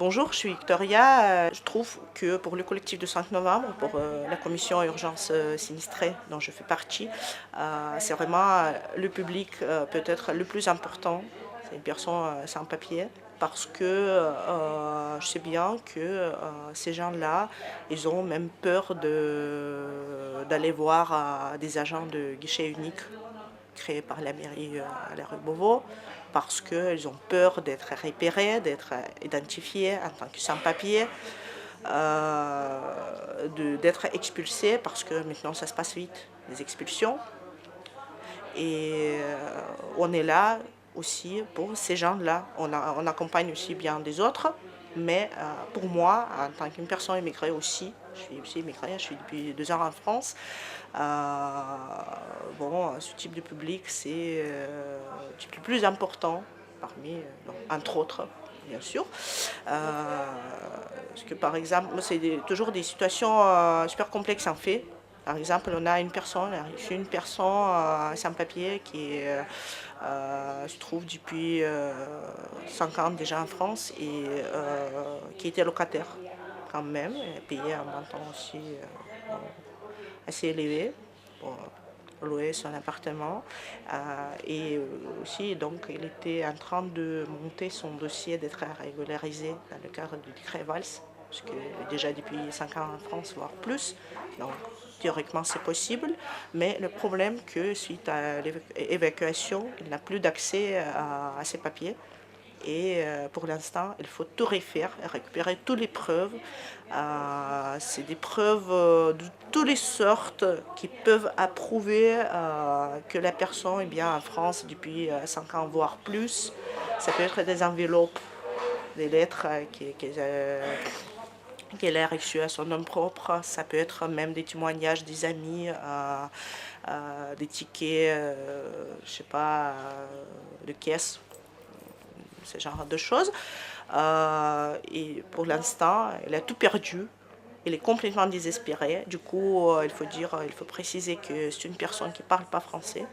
Bonjour, je suis Victoria. Je trouve que pour le collectif de 5 novembre, pour la commission urgence sinistrée dont je fais partie, c'est vraiment le public peut-être le plus important. C'est une personne sans papier parce que je sais bien que ces gens-là, ils ont même peur d'aller voir des agents de guichet unique créé par la mairie à la rue Beauvau, parce qu'ils ont peur d'être repérés, d'être identifiés en tant que sans-papiers, d'être expulsés, parce que maintenant ça se passe vite, les expulsions. Et on est là aussi pour ces gens-là. On accompagne aussi bien des autres, mais pour moi, en tant qu'une personne immigrée aussi, je suis aussi immigrée, je suis depuis 2 ans en France. Bon, ce type de public, c'est le type le plus important parmi, entre autres, bien sûr. Parce que par exemple, c'est toujours des situations super complexes en fait. Par exemple, on a une personne, sans papier qui se trouve depuis 5 ans déjà en France et qui était locataire quand même, et payé un montant aussi assez élevé pour louer son appartement. Et aussi, donc, il était en train de monter son dossier d'être régularisé dans le cadre du décret Valls, parce que déjà depuis 5 ans en France, voire plus. Donc, théoriquement, c'est possible. Mais le problème que suite à l'évacuation, il n'a plus d'accès à ses papiers. Et pour l'instant, il faut tout refaire, récupérer toutes les preuves. C'est des preuves de toutes les sortes qui peuvent approuver que la personne est bien en France depuis 5 ans, voire plus. Ça peut être des enveloppes, des lettres qu'elle a reçues à son nom propre. Ça peut être même des témoignages des amis, des tickets, je sais pas, de caisse, ce genre de choses. Et pour l'instant, elle a tout perdu. Elle est complètement désespérée. Du coup, il faut préciser que c'est une personne qui ne parle pas français.